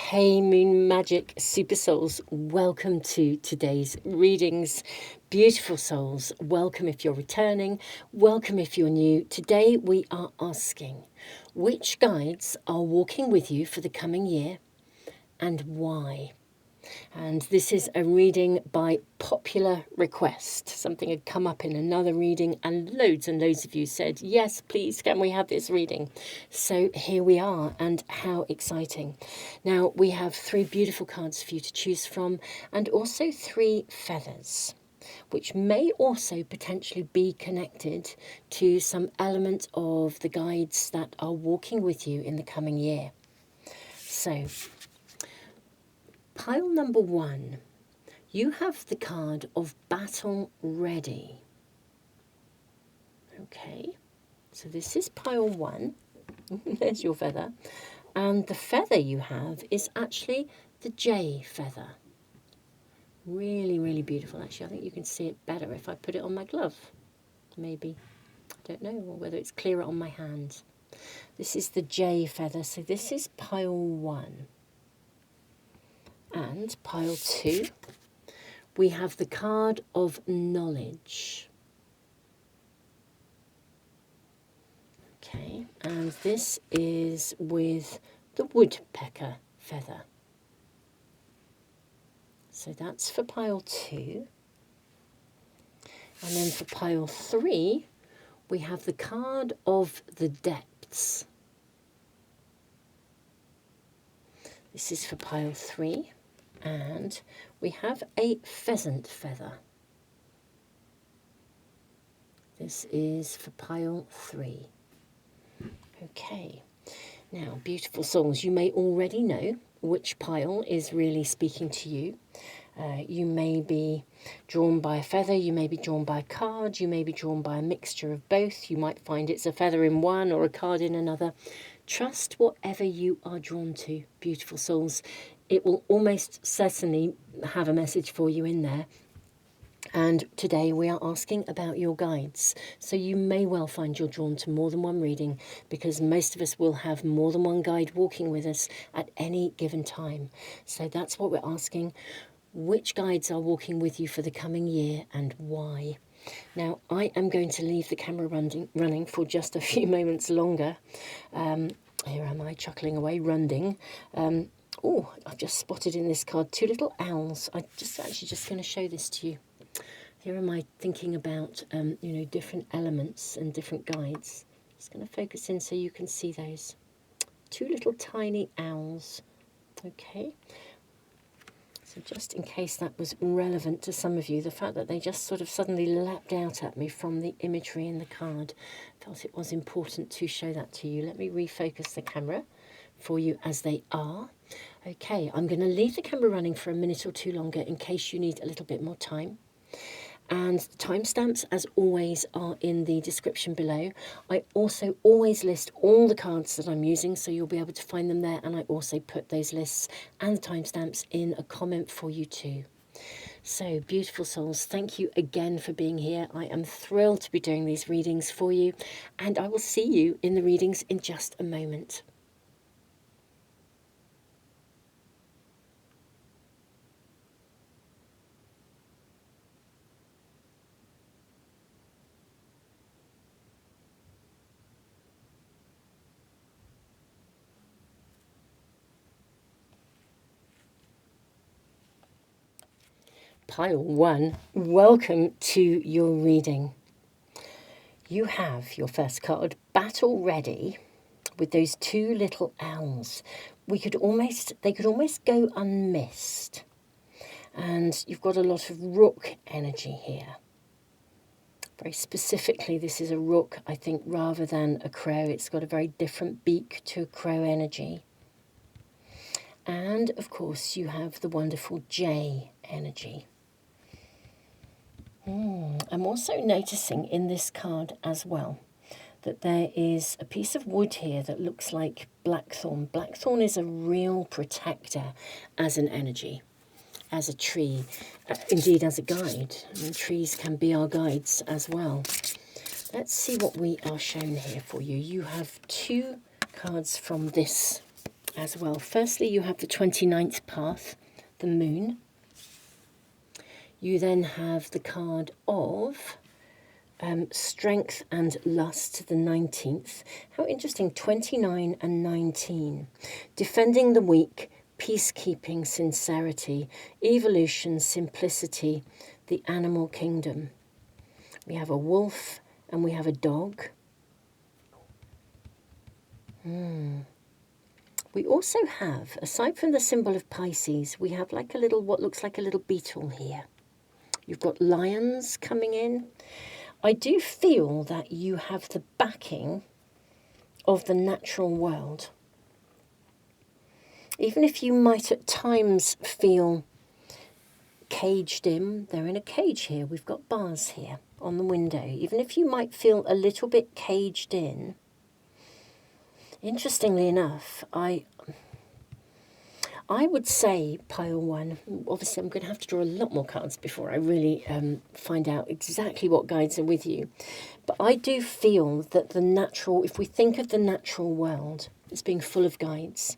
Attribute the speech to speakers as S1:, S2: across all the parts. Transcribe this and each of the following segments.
S1: Hey Moon Magic Super Souls, welcome to today's readings. Beautiful souls, welcome if you're returning, welcome if you're new. Today we are asking, which guides are walking with you for the coming year and why? And this is a reading by popular request. Something had come up in another reading and loads of you said, yes, please, can we have this reading? So here we are, and how exciting. Now, we have 3 beautiful cards for you to choose from, and also 3 feathers, which may also potentially be connected to some element of the guides that are walking with you in the coming year. So, pile number 1, you have the card of Battle Ready. Okay, so this is pile 1. There's your feather. And the feather you have is actually the J feather. Really, really beautiful, actually. I think you can see it better if I put it on my glove. Maybe. I don't know, or whether it's clearer on my hand. This is the J feather, so this is pile 1. And pile 2, we have the card of Knowledge. Okay, and this is with the Woodpecker feather. So that's for pile 2. And then for pile 3, we have the card of the Depths. This is for pile 3. And we have a pheasant feather. This is for pile 3. Okay, now beautiful souls, you may already know which pile is really speaking to you. You may be drawn by a feather, you may be drawn by a card, you may be drawn by a mixture of both. You might find it's a feather in one or a card in another. Trust whatever you are drawn to, beautiful souls. It will almost certainly have a message for you in there. And today we are asking about your guides. So you may well find you're drawn to more than one reading, because most of us will have more than one guide walking with us at any given time. So that's what we're asking. Which guides are walking with you for the coming year and why? Now, I am going to leave the camera running for just a few moments longer. Here am I chuckling away, runding. Oh, I've just spotted in this card 2 little owls. I'm actually just going to show this to you. Here am I thinking about, different elements and different guides. Just going to focus in so you can see those. 2 little tiny owls. Okay. So just in case that was relevant to some of you, the fact that they just sort of suddenly leapt out at me from the imagery in the card, felt it was important to show that to you. Let me refocus the camera for you as they are. Okay, I'm going to leave the camera running for a minute or 2 longer in case you need a little bit more time. And the timestamps, as always, are in the description below. I also always list all the cards that I'm using, so you'll be able to find them there. And I also put those lists and the timestamps in a comment for you too. So, beautiful souls, thank you again for being here. I am thrilled to be doing these readings for you. And I will see you in the readings in just a moment. Pile 1, welcome to your reading. You have your first card, Battle Ready, with those 2 little owls. They could almost go unmissed. And you've got a lot of rook energy here. Very specifically, this is a rook, I think, rather than a crow. It's got a very different beak to a crow energy. And, of course, you have the wonderful J energy. I'm also noticing in this card as well that there is a piece of wood here that looks like blackthorn. Blackthorn is a real protector as an energy, as a tree, indeed as a guide. And trees can be our guides as well. Let's see what we are shown here for you. You have 2 cards from this as well. Firstly, you have the 29th path, the moon. You then have the card of strength and lust, the 19th. How interesting, 29 and 19. Defending the weak, peacekeeping, sincerity, evolution, simplicity, the animal kingdom. We have a wolf and we have a dog. We also have, aside from the symbol of Pisces, we have like a little, what looks like a little beetle here. You've got lions coming in. I do feel that you have the backing of the natural world. Even if you might at times feel caged in, they're in a cage here. We've got bars here on the window. Even if you might feel a little bit caged in, interestingly enough, I would say, pile one, obviously I'm going to have to draw a lot more cards before I really find out exactly what guides are with you. But I do feel that the natural, if we think of the natural world as being full of guides,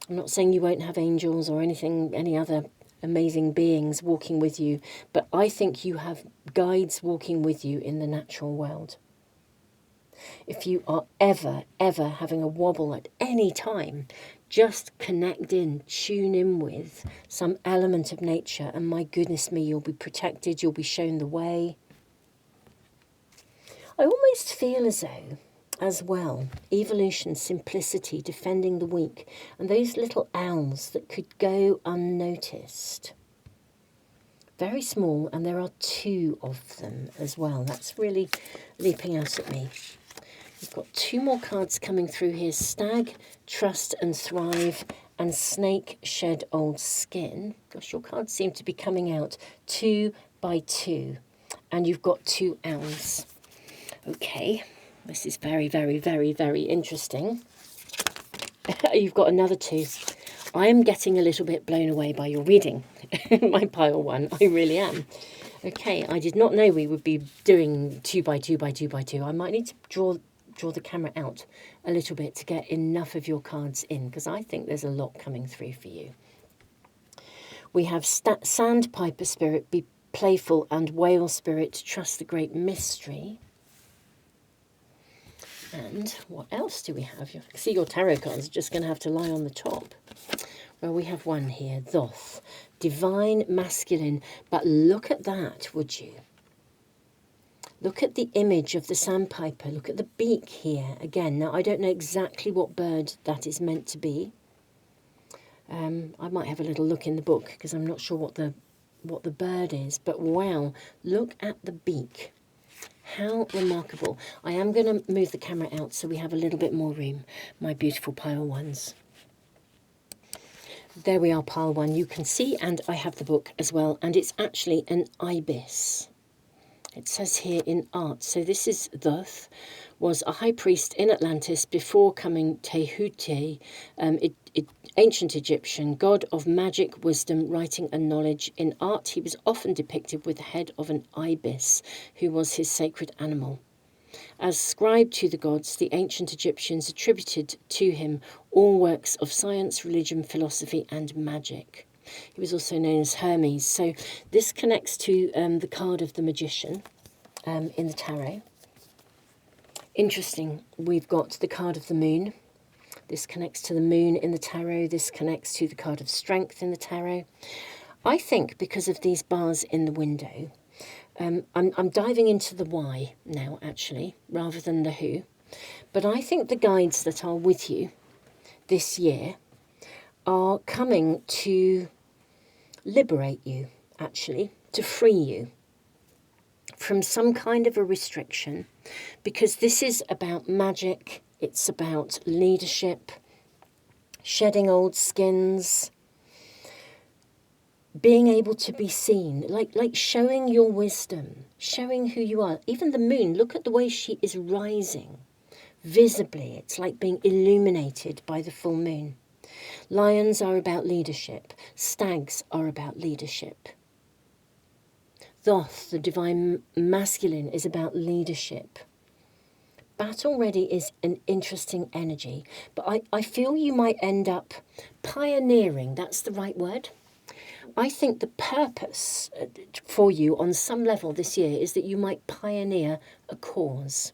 S1: I'm not saying you won't have angels or anything, any other amazing beings walking with you, but I think you have guides walking with you in the natural world. If you are ever having a wobble at any time, just connect in, tune in with some element of nature, and my goodness me, you'll be protected, you'll be shown the way. I almost feel as though, as well, evolution, simplicity, defending the weak, and those little owls that could go unnoticed. Very small, and there are 2 of them as well. That's really leaping out at me. We've got 2 more cards coming through here. Stag, trust and thrive, and snake, shed old skin. Gosh, your cards seem to be coming out 2 by 2. And you've got 2 owls. Okay, this is very interesting. You've got another 2. I am getting a little bit blown away by your reading, my pile one. I really am. Okay, I did not know we would be doing 2 by 2 by 2 by 2. I might need to draw the camera out a little bit to get enough of your cards in, because I think there's a lot coming through for you. We have Sandpiper Spirit, be playful, and Whale Spirit, trust the great mystery. And what else do we have? You see, your tarot cards are just going to have to lie on the top. Well, we have one here, Thoth, divine masculine, but look at that, would you? Look at the image of the sandpiper. Look at the beak here. Again, now I don't know exactly what bird that is meant to be. I might have a little look in the book because I'm not sure what the bird is. But wow, look at the beak. How remarkable. I am going to move the camera out so we have a little bit more room, my beautiful pile ones. There we are, pile one. You can see, and I have the book as well, and it's actually an ibis. It says here in art, so this is Thoth, was a high priest in Atlantis before coming Tehuti, ancient Egyptian, god of magic, wisdom, writing and knowledge. In art, he was often depicted with the head of an ibis, who was his sacred animal. As scribe to the gods, the ancient Egyptians attributed to him all works of science, religion, philosophy and magic. He was also known as Hermes. So this connects to the card of the magician in the tarot. Interesting, we've got the card of the moon. This connects to the moon in the tarot. This connects to the card of strength in the tarot. I think because of these bars in the window, I'm diving into the why now, actually, rather than the who. But I think the guides that are with you this year are coming to liberate you, actually, to free you from some kind of a restriction, because this is about magic, it's about leadership, shedding old skins, being able to be seen, like showing your wisdom, showing who you are. Even the moon, look at the way she is rising visibly. It's like being illuminated by the full moon. Lions are about leadership. Stags are about leadership. Thoth, the divine masculine, is about leadership. That already is an interesting energy, but I feel you might end up pioneering, that's the right word. I think the purpose for you on some level this year is that you might pioneer a cause.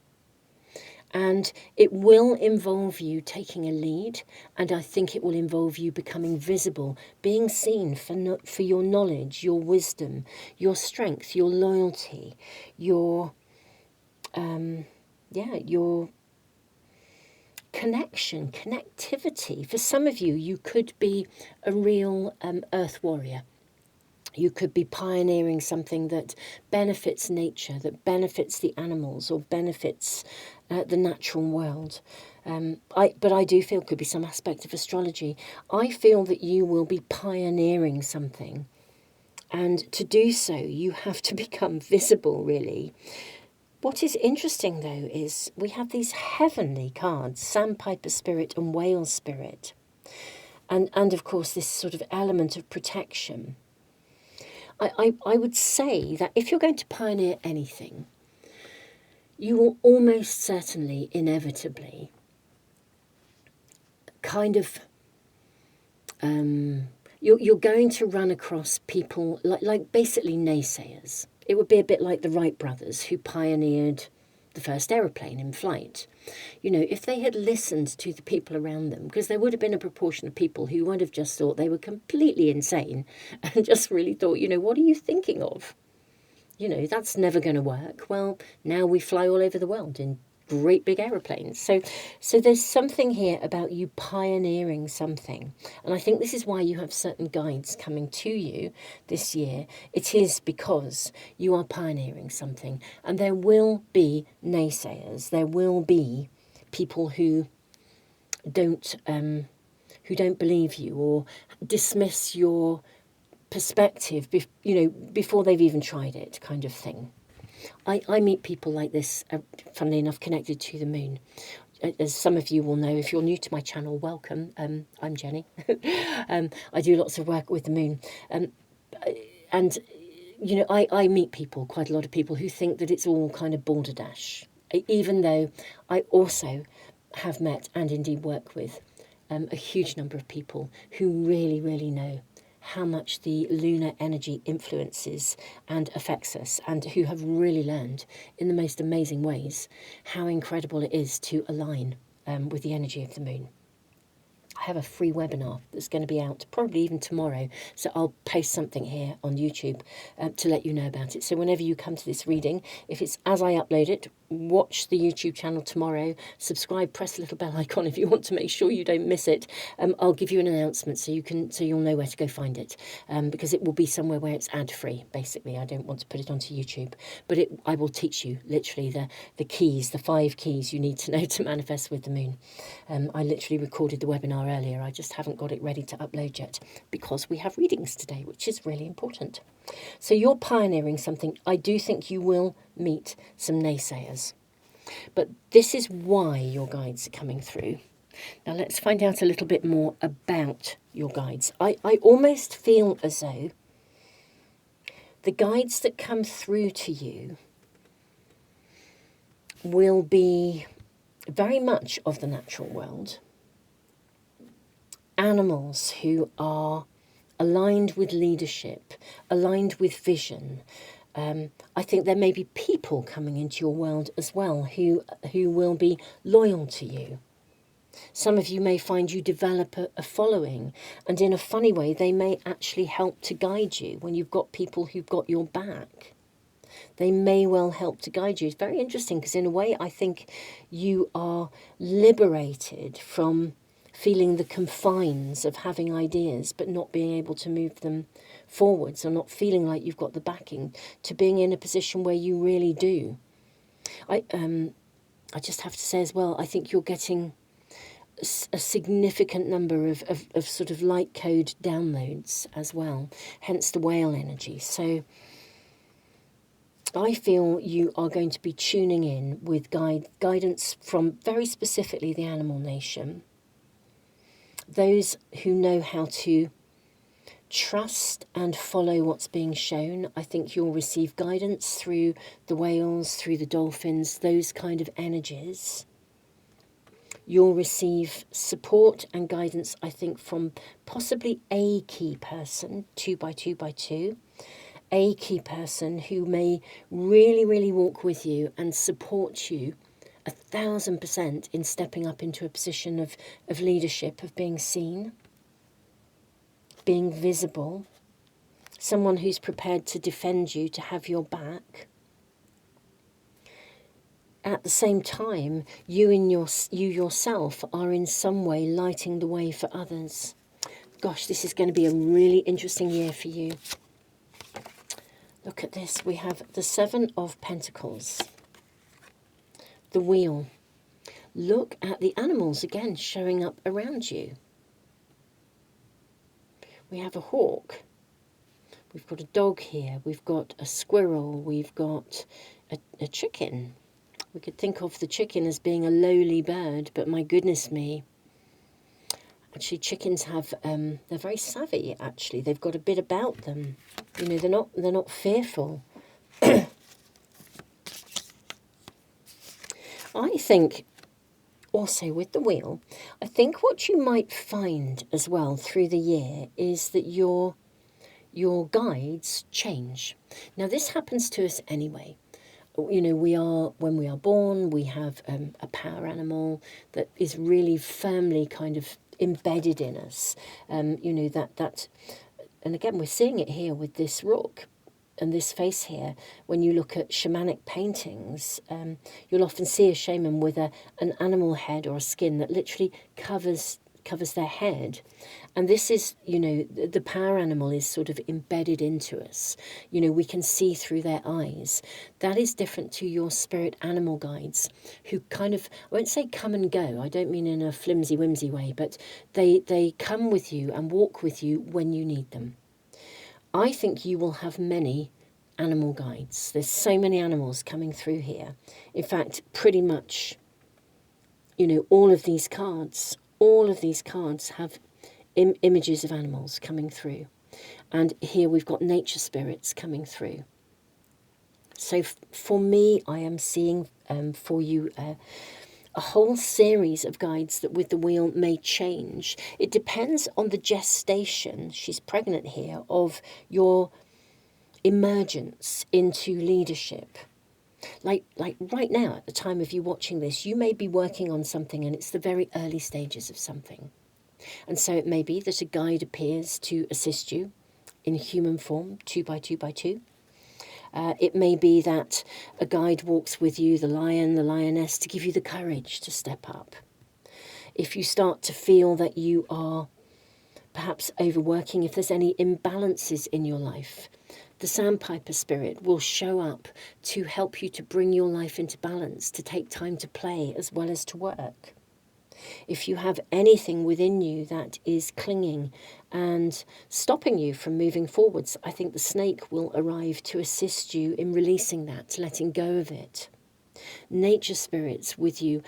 S1: And it will involve you taking a lead, and I think it will involve you becoming visible, being seen for your knowledge, your wisdom, your strength, your loyalty, your your connection, connectivity. For some of you, you could be a real earth warrior. You could be pioneering something that benefits nature, that benefits the animals, or benefits the natural world. But I do feel could be some aspect of astrology. I feel that you will be pioneering something. And to do so, you have to become visible, really. What is interesting, though, is we have these heavenly cards, Sandpiper Spirit and Whale Spirit. And of course, this sort of element of protection. I would say that if you're going to pioneer anything, you will almost certainly, inevitably, kind of, you're going to run across people like basically naysayers. It would be a bit like the Wright brothers who pioneered the first aeroplane in flight. You know, if they had listened to the people around them, because there would have been a proportion of people who would have just thought they were completely insane and just really thought, you know, what are you thinking of? You know, that's never going to work. Well, now we fly all over the world in great big aeroplanes. So there's something here about you pioneering something. And I think this is why you have certain guides coming to you this year. It is because you are pioneering something. And there will be naysayers. There will be people who don't believe you or dismiss your perspective, before they've even tried it, kind of thing. I meet people like this, funnily enough, connected to the moon. As some of you will know, if you're new to my channel, welcome. I'm Jenny. I do lots of work with the moon. And, you know, I meet people, quite a lot of people, who think that it's all kind of balderdash, even though I also have met and indeed work with a huge number of people who really, really know how much the lunar energy influences and affects us, and who have really learned in the most amazing ways how incredible it is to align with the energy of the moon. I have a free webinar that's going to be out probably even tomorrow, so I'll post something here on YouTube to let you know about it. So whenever you come to this reading, if it's as I upload it, watch the YouTube channel tomorrow, subscribe, press the little bell icon if you want to make sure you don't miss it. I'll give you an announcement so you'll know where to go find it, because it will be somewhere where it's ad-free. Basically, I don't want to put it onto YouTube, but I will teach you literally the keys, the 5 keys you need to know to manifest with the moon. I literally recorded the webinar earlier. I just haven't got it ready to upload yet because we have readings today, which is really important. So you're pioneering something. I do think you will meet some naysayers, but this is why your guides are coming through. Now let's find out a little bit more about your guides. I almost feel as though the guides that come through to you will be very much of the natural world. Animals who are aligned with leadership, aligned with vision. I think there may be people coming into your world as well who will be loyal to you. Some of you may find you develop a following, and in a funny way, they may actually help to guide you when you've got people who've got your back. They may well help to guide you. It's very interesting because in a way, I think you are liberated from feeling the confines of having ideas but not being able to move them forwards, or not feeling like you've got the backing, to being in a position where you really do. I just have to say as well, I think you're getting a significant number of sort of light code downloads as well, hence the whale energy. So I feel you are going to be tuning in with guidance from very specifically the animal nation, those who know how to Trust and follow what's being shown. I think you'll receive guidance through the whales, through the dolphins, those kind of energies. You'll receive support and guidance, I think, from possibly a key person, 2 by 2 by 2, a key person who may really, really walk with you and support you 1,000% in stepping up into a position of leadership, of being seen, being visible, someone who's prepared to defend you, to have your back. At the same time, you yourself are in some way lighting the way for others. Gosh, this is going to be a really interesting year for you. Look at this. We have the 7 of Pentacles, the Wheel. Look at the animals again showing up around you. We have a hawk. We've got a dog here. We've got a squirrel. We've got a chicken. We could think of the chicken as being a lowly bird, but my goodness me. Actually, chickens have, they're very savvy, actually. They've got a bit about them. You know, they're not fearful. I think, also with the Wheel, I think what you might find as well through the year is that your guides change. Now, this happens to us anyway. You know, when we are born, we have a power animal that is really firmly kind of embedded in us. You know, that, and again, we're seeing it here with this rook and this face here. When you look at shamanic paintings, you'll often see a shaman with an animal head or a skin that literally covers their head. And this is, you know, the power animal is sort of embedded into us. You know, we can see through their eyes. That is different to your spirit animal guides, who kind of, I won't say come and go, I don't mean in a flimsy whimsy way, but they come with you and walk with you when you need them. I think you will have many animal guides. There's so many animals coming through here. In fact, pretty much, you know, all of these cards have images of animals coming through. And here we've got nature spirits coming through. So for me, I am seeing for you a whole series of guides that with the Wheel may change. It depends on the gestation, she's pregnant here, of your emergence into leadership. Like right now, at the time of you watching this, you may be working on something and it's the very early stages of something. And so it may be that a guide appears to assist you in human form, 2 by 2 by 2. It may be that a guide walks with you, the lion, the lioness, to give you the courage to step up. If you start to feel that you are perhaps overworking, if there's any imbalances in your life, the sandpiper spirit will show up to help you to bring your life into balance, to take time to play as well as to work. If you have anything within you that is clinging and stopping you from moving forwards, I think the snake will arrive to assist you in releasing that, letting go of it. Nature spirits with you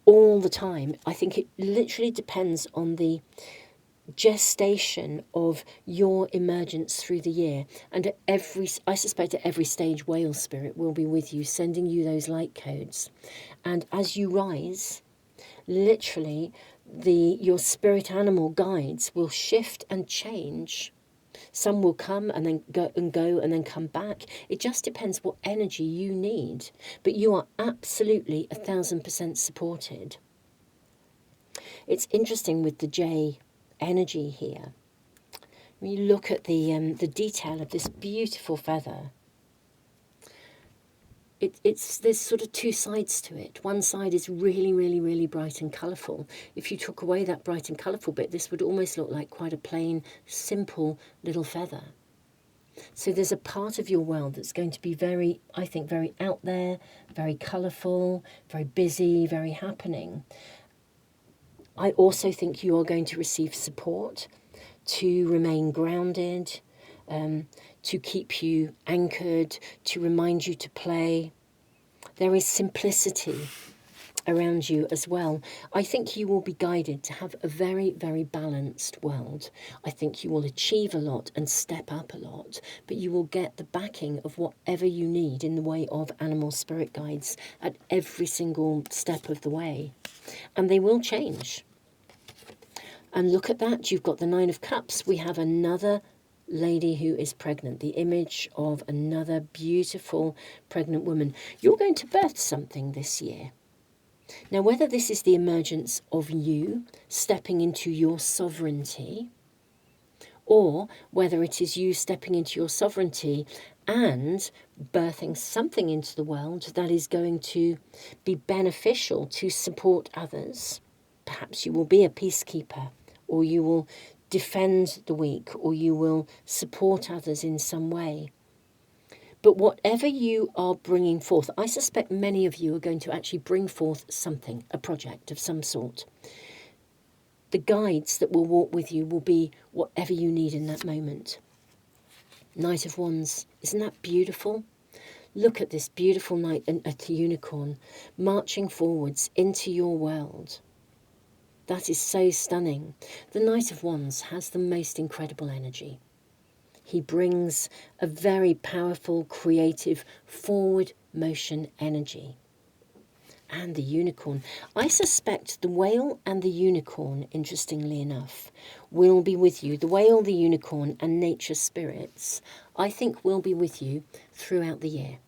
S1: all the time. I think it literally depends on the gestation of your emergence through the year. And I suspect at every stage, whale spirit will be with you, sending you those light codes. And as you rise, literally, your spirit animal guides will shift and change. Some will come and then go and then come back. It just depends what energy you need. But you are absolutely 1,000% supported. It's interesting with the J energy here. When you look at the detail of this beautiful feather, there's sort of two sides to it. One side is really, really, really bright and colourful. If you took away that bright and colourful bit, this would almost look like quite a plain, simple little feather. So there's a part of your world that's going to be very, I think, very out there, very colourful, very busy, very happening. I also think you are going to receive support to remain grounded, to keep you anchored, to remind you to play. There is simplicity around you as well. I think you will be guided to have a very, very balanced world. I think you will achieve a lot and step up a lot, but you will get the backing of whatever you need in the way of animal spirit guides at every single step of the way. And they will change. And look at that, you've got the Nine of Cups. We have another lady who is pregnant, the image of another beautiful pregnant woman. You're going to birth something this year. Now, whether this is the emergence of you stepping into your sovereignty, or whether it is you stepping into your sovereignty and birthing something into the world that is going to be beneficial to support others. Perhaps you will be a peacekeeper, or you will defend the weak, or you will support others in some way. But whatever you are bringing forth, I suspect many of you are going to actually bring forth something, a project of some sort. The guides that will walk with you will be whatever you need in that moment. Knight of Wands, isn't that beautiful? Look at this beautiful knight and a unicorn marching forwards into your world. That is so stunning. The Knight of Wands has the most incredible energy. He brings a very powerful, creative, forward motion energy. And the unicorn. I suspect the whale and the unicorn, interestingly enough, will be with you. The whale, the unicorn, and nature spirits, I think will be with you throughout the year.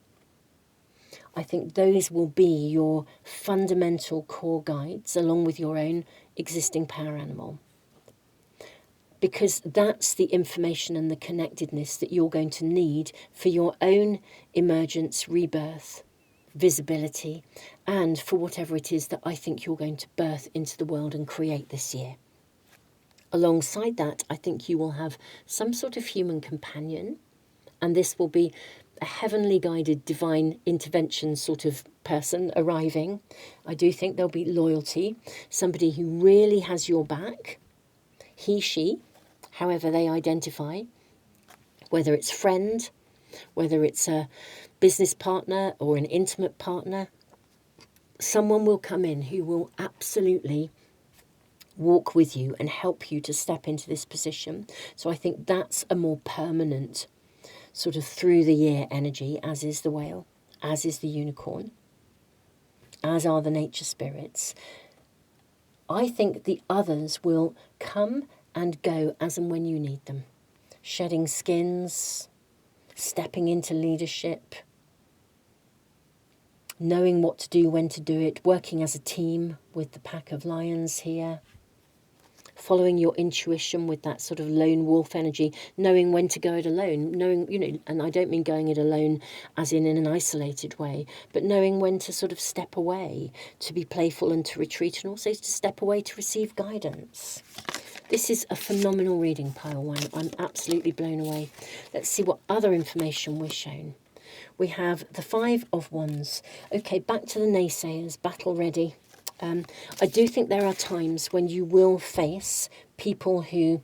S1: I think those will be your fundamental core guides, along with your own existing power animal. Because that's the information and the connectedness that you're going to need for your own emergence, rebirth, visibility, and for whatever it is that I think you're going to birth into the world and create this year. Alongside that, I think you will have some sort of human companion, and this will be a heavenly guided divine intervention sort of person arriving. I do think there'll be loyalty, somebody who really has your back, he, she, however they identify, whether it's friend, whether it's a business partner or an intimate partner. Someone will come in who will absolutely walk with you and help you to step into this position. So I think that's a more permanent sort of through the year energy, as is the whale, as is the unicorn, as are the nature spirits. I think the others will come and go as and when you need them. Shedding skins, stepping into leadership, knowing what to do, when to do it, working as a team with the pack of lions here, following your intuition with that sort of lone wolf energy, knowing when to go it alone, knowing, and I don't mean going it alone as in an isolated way, but knowing when to sort of step away, to be playful and to retreat, and also to step away to receive guidance. This is a phenomenal reading, Pile 1. I'm absolutely blown away. Let's see what other information we're shown. We have the Five of Wands. Okay, back to the naysayers, battle ready. I do think there are times when you will face people who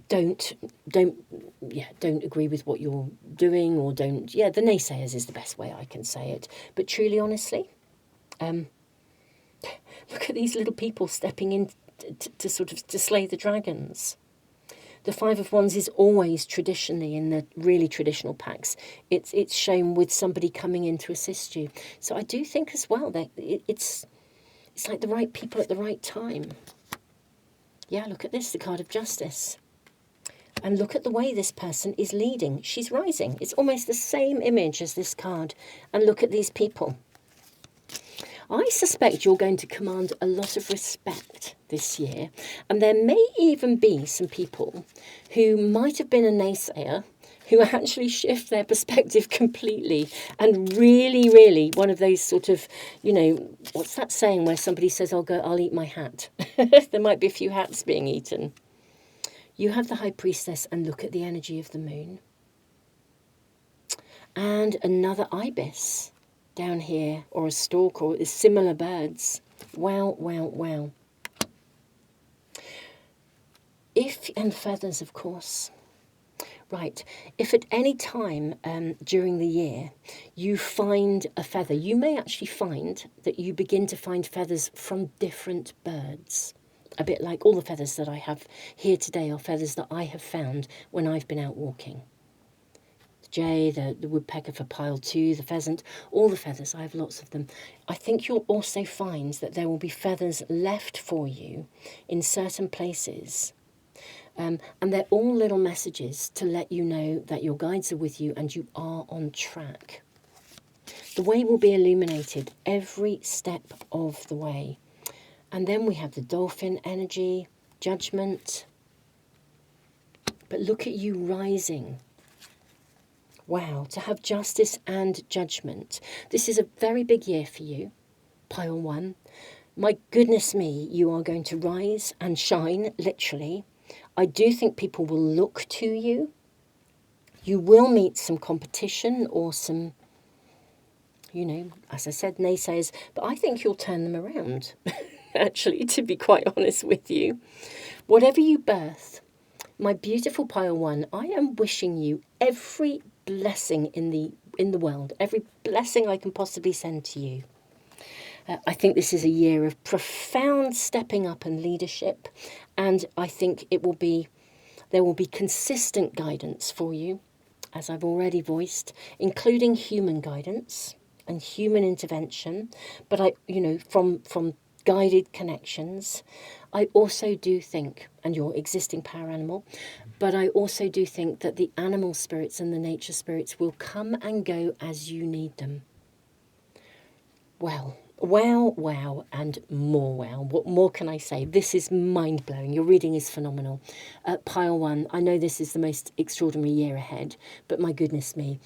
S1: don't agree with what you're doing, or the naysayers is the best way I can say it. But truly, honestly, look at these little people stepping in to sort of to slay the dragons. The Five of Wands is always traditionally in the really traditional packs. It's shown with somebody coming in to assist you. So I do think as well that it's like the right people at the right time. Yeah, look at this, the card of Justice. And look at the way this person is leading. She's rising. It's almost the same image as this card. And look at these people. I suspect you're going to command a lot of respect this year, and there may even be some people who might have been a naysayer who actually shift their perspective completely and really one of those sort of, what's that saying where somebody says, I'll eat my hat. There might be a few hats being eaten. You have the High Priestess, and look at the energy of the moon. And another ibis down here, or a stork, or similar birds. Wow. And feathers, of course. Right. If at any time during the year you find a feather, you may actually find that you begin to find feathers from different birds. A bit like all the feathers that I have here today are feathers that I have found when I've been out walking. The jay, the woodpecker for pile 2, the pheasant, all the feathers, I have lots of them. I think you'll also find that there will be feathers left for you in certain places. And they're all little messages to let you know that your guides are with you and you are on track. The way will be illuminated every step of the way. And then we have the dolphin energy, judgment. But look at you rising. Wow, to have justice and judgment. This is a very big year for you, pile 1. My goodness me, you are going to rise and shine, literally. I do think people will look to you. You will meet some competition or some, you know, as I said, naysayers, but I think you'll turn them around, actually, to be quite honest with you. Whatever you birth, my beautiful pile 1, I am wishing you every blessing in the world, every blessing I can possibly send to you. I think this is a year of profound stepping up and leadership, and I think there will be consistent guidance for you, as I've already voiced, including human guidance and human intervention, but from guided connections. I also do think, and your existing power animal, but I also do think that the animal spirits and the nature spirits will come and go as you need them. Well, wow, and more wow. What more can I say? This is mind-blowing. Your reading is phenomenal. Pile 1, I know this is the most extraordinary year ahead, but my goodness me,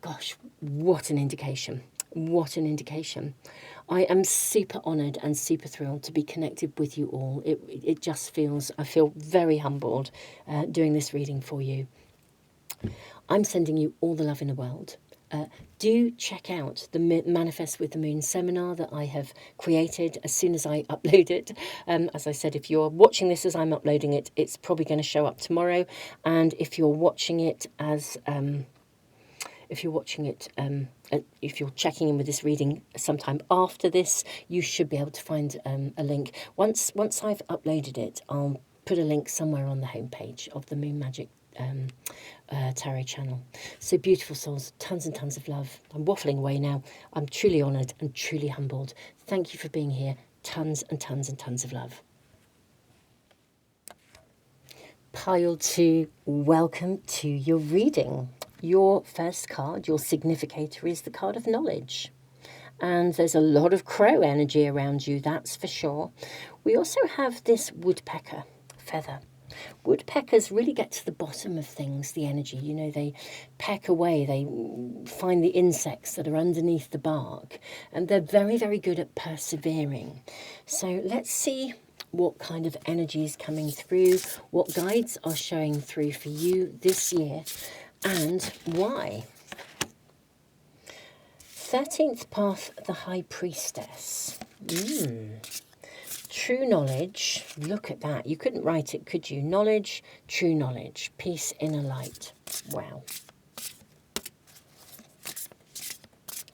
S1: gosh, what an indication. What an indication. I am super honoured and super thrilled to be connected with you all. It just feels, I feel very humbled doing this reading for you. I'm sending you all the love in the world. Do check out the Manifest with the Moon seminar that I have created as soon as I upload it. As I said, if you're watching this as I'm uploading it, it's probably going to show up tomorrow. And if you're watching it if you're checking in with this reading sometime after this, you should be able to find a link. Once I've uploaded it, I'll put a link somewhere on the homepage of the Moon Magic Tarot channel. So beautiful souls, tons and tons of love. I'm waffling away now. I'm truly honoured and truly humbled. Thank you for being here. Tons and tons and tons of love. Pile 2, welcome to your reading. Your first card, your significator, is the card of knowledge. And there's a lot of crow energy around you, that's for sure. We also have this woodpecker feather. Woodpeckers really get to the bottom of things, the energy. You know, they peck away, they find the insects that are underneath the bark, and they're very, very good at persevering. So let's see what kind of energy is coming through, what guides are showing through for you this year, and why. 13th Path, the High Priestess. True knowledge, look at that. You couldn't write it, could you? Knowledge, true knowledge, peace, inner light. Wow.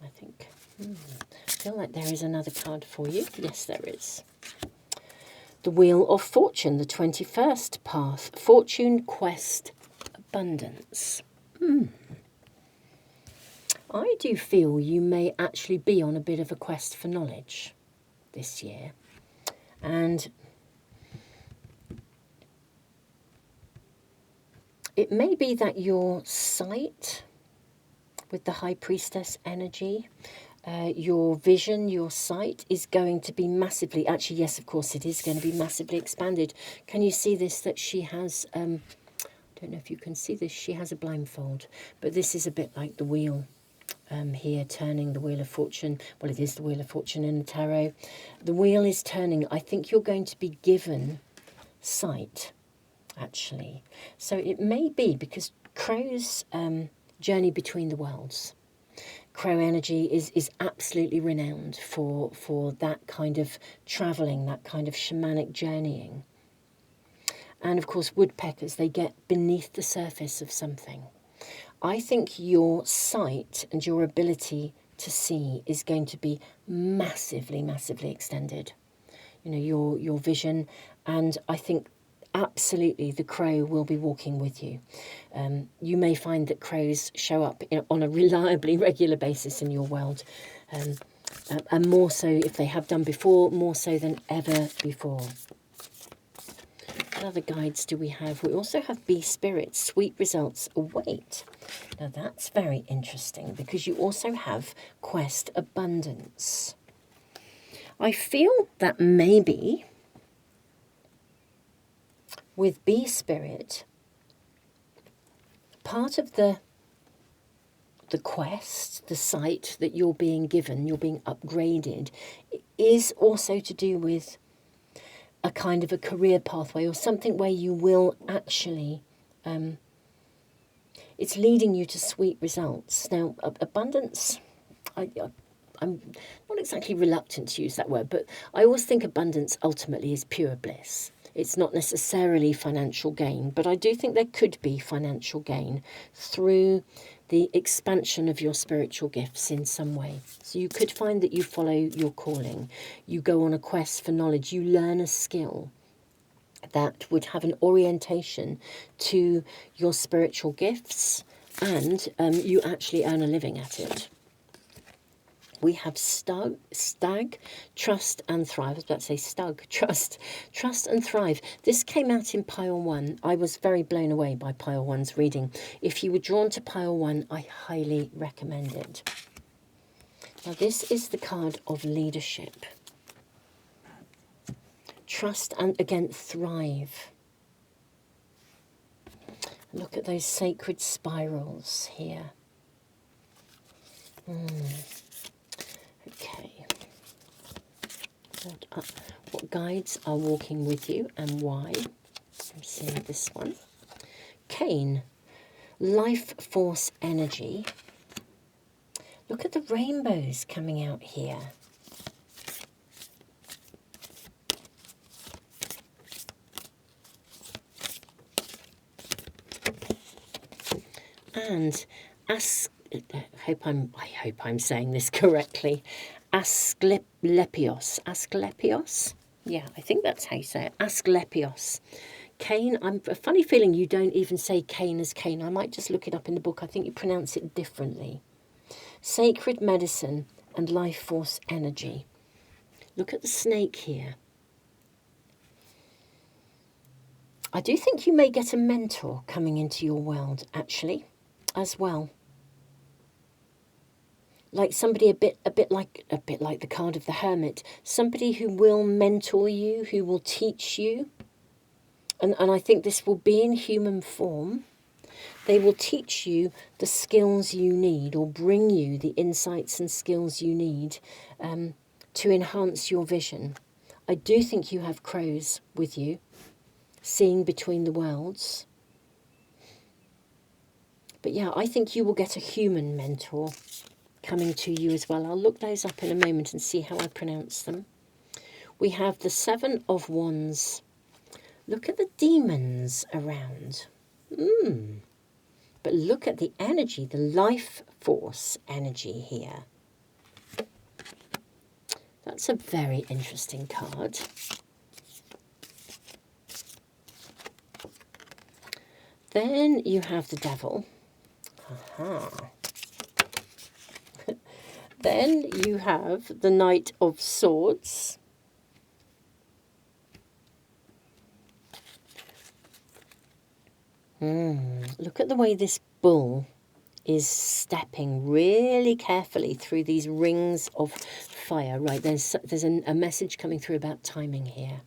S1: I feel like there is another card for you. Yes, there is. The Wheel of Fortune, the 21st Path. Fortune, quest, abundance. I do feel you may actually be on a bit of a quest for knowledge this year. And it may be that your sight with the High Priestess energy, your vision, your sight is going to be massively, actually, yes, of course it is going to be massively expanded. Can you see this, that she has, I don't know if you can see this, she has a blindfold, but this is a bit like the wheel. Here, turning the Wheel of Fortune. Well, it is the Wheel of Fortune in the tarot. The wheel is turning. I think you're going to be given sight, actually. So it may be because crows journey between the worlds. Crow energy is absolutely renowned for that kind of travelling, that kind of shamanic journeying. And of course, woodpeckers, they get beneath the surface of something. I think your sight and your ability to see is going to be massively, massively extended. You know, your vision, and I think absolutely the crow will be walking with you. You may find that crows show up on a reliably regular basis in your world, and more so if they have done before, more so than ever before. What other guides do we have? We also have bee spirits, sweet results await. Now that's very interesting because you also have quest abundance. I feel that maybe with bee spirit, part of the quest, the sight that you're being given, you're being upgraded, is also to do with a kind of a career pathway or something where you will actually, it's leading you to sweet results. Now, abundance, I'm not exactly reluctant to use that word, but I always think abundance ultimately is pure bliss. It's not necessarily financial gain, but I do think there could be financial gain through the expansion of your spiritual gifts in some way. So you could find that you follow your calling, you go on a quest for knowledge, you learn a skill that would have an orientation to your spiritual gifts, and you actually earn a living at it. We have stag, trust and thrive. I was about to say stug, trust and thrive. This came out in pile 1. I was very blown away by pile 1's reading. If you were drawn to pile 1, I highly recommend it. Now this is the card of leadership. Trust and, again, thrive. Look at those sacred spirals here. Okay. What guides are walking with you and why? I'm seeing this one. Cain, life force energy. Look at the rainbows coming out here. And I hope I'm saying this correctly. Asclepios. Asclepios? Yeah, I think that's how you say it. Asclepios. Cain, I'm a funny feeling you don't even say Cain as Cain. I might just look it up in the book. I think you pronounce it differently. Sacred medicine and life force energy. Look at the snake here. I do think you may get a mentor coming into your world, actually, as well. Like somebody a bit like the card of the Hermit, somebody who will mentor you, who will teach you, and I think this will be in human form. They will teach you the skills you need, or bring you the insights and skills you need to enhance your vision. I do think you have crows with you, seeing between the worlds. But yeah, I think you will get a human mentor coming to you as well. I'll look those up in a moment and see how I pronounce them. We have the 7 of Wands. Look at the demons around. But look at the energy, the life force energy here. That's a very interesting card. Then you have the Devil. Aha. Then you have the Knight of Swords. Look at the way this bull is stepping really carefully through these rings of fire. Right, there's a message coming through about timing here.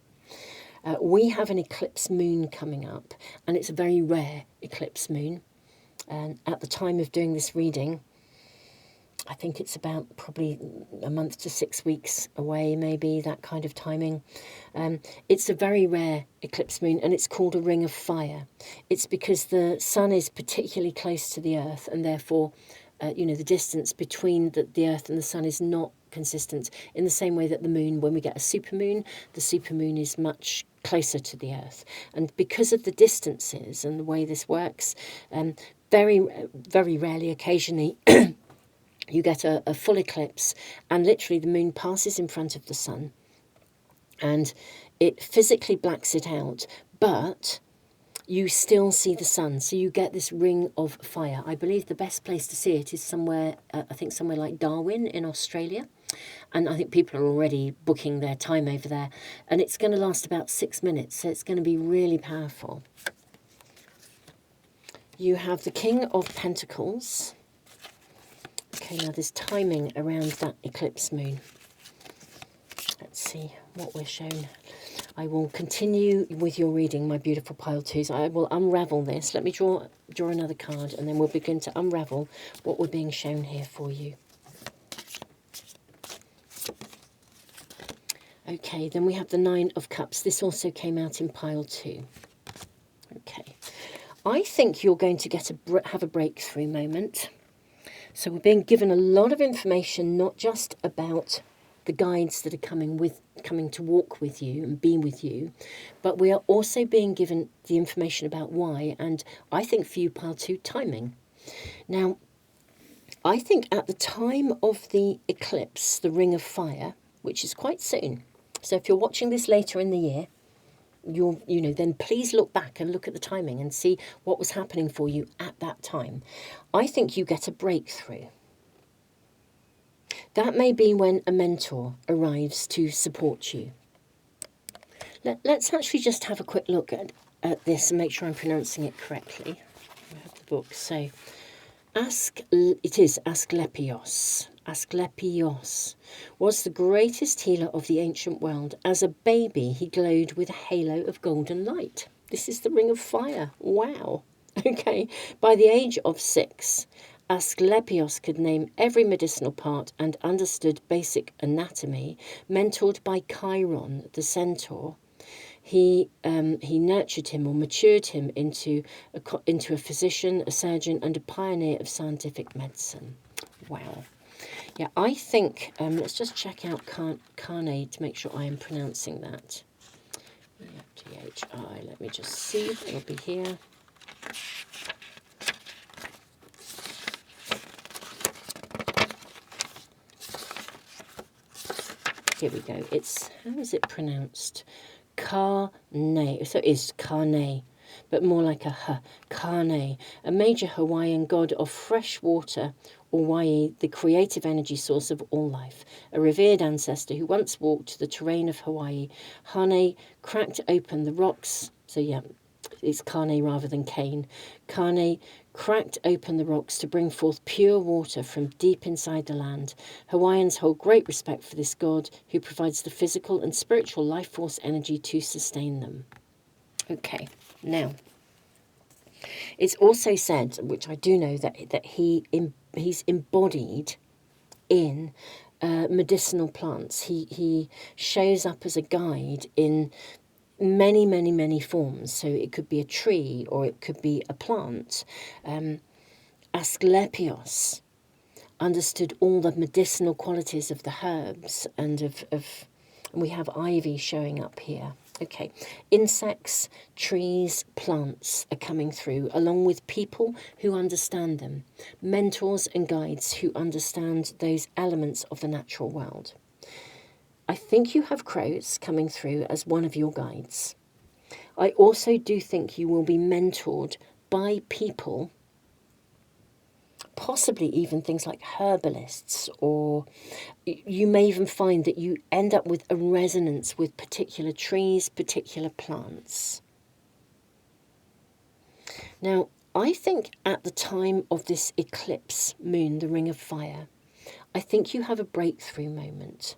S1: We have an eclipse moon coming up, and it's a very rare eclipse moon. And at the time of doing this reading, I think it's about probably a month to 6 weeks away, maybe, that kind of timing. It's a very rare eclipse moon, and it's called a ring of fire. It's because the sun is particularly close to the earth, and therefore, the distance between the earth and the sun is not consistent, in the same way that the moon, when we get a supermoon, the supermoon is much closer to the Earth. And because of the distances and the way this works, very, very rarely, occasionally, you get a full eclipse, and literally the moon passes in front of the sun and it physically blacks it out, but you still see the sun. So you get this ring of fire. I believe the best place to see it is somewhere, I think somewhere like Darwin in Australia. And I think people are already booking their time over there. And it's going to last about 6 minutes, so it's going to be really powerful. You have the King of Pentacles. Okay, now there's timing around that eclipse moon. Let's see what we're shown. I will continue with your reading, my beautiful pile twos. I will unravel this. Let me draw another card, and then we'll begin to unravel what we're being shown here for you. Okay, then we have the Nine of Cups. This also came out in pile 2. Okay, I think you're going to have a breakthrough moment. So we're being given a lot of information, not just about the guides that are coming to walk with you and be with you, but we are also being given the information about why, and I think for you, pile 2, timing. Now, I think at the time of the eclipse, the Ring of Fire, which is quite soon, so if you're watching this later in the year, then please look back and look at the timing and see what was happening for you at that time. I think you get a breakthrough. That may be when a mentor arrives to support you. Let's actually just have a quick look at this and make sure I'm pronouncing it correctly. I have the book. So, it is Asclepios. Asclepios was the greatest healer of the ancient world. As a baby, he glowed with a halo of golden light. This is the Ring of Fire. Wow. Okay. By the age of 6, Asclepios could name every medicinal part and understood basic anatomy. Mentored by Chiron, the centaur, he nurtured him or matured him into a physician, a surgeon, and a pioneer of scientific medicine. Wow. Yeah, I think, let's just check out Carne to make sure I am pronouncing that. E-F-T-H-I, let me just see, it'll be here. Here we go. How is it pronounced? Carne. So it is Carne, but more like a H. Carne, a major Hawaiian god of fresh water, or Wai, the creative energy source of all life. A revered ancestor who once walked the terrain of Hawaii. Hane cracked open the rocks. So yeah, it's Carne rather than Cain. Carne cracked open the rocks to bring forth pure water from deep inside the land. Hawaiians hold great respect for this god who provides the physical and spiritual life force energy to sustain them. Okay, now, it's also said, which I do know, that he's embodied in medicinal plants. He shows up as a guide in many, many, many forms. So it could be a tree or it could be a plant. Asclepios understood all the medicinal qualities of the herbs and and we have ivy showing up here. Okay, insects, trees, plants are coming through, along with people who understand them, mentors and guides who understand those elements of the natural world. I think you have crows coming through as one of your guides. I also do think you will be mentored by people, possibly even things like herbalists, or you may even find that you end up with a resonance with particular trees, particular plants. Now, I think at the time of this eclipse moon, the Ring of Fire, I think you have a breakthrough moment.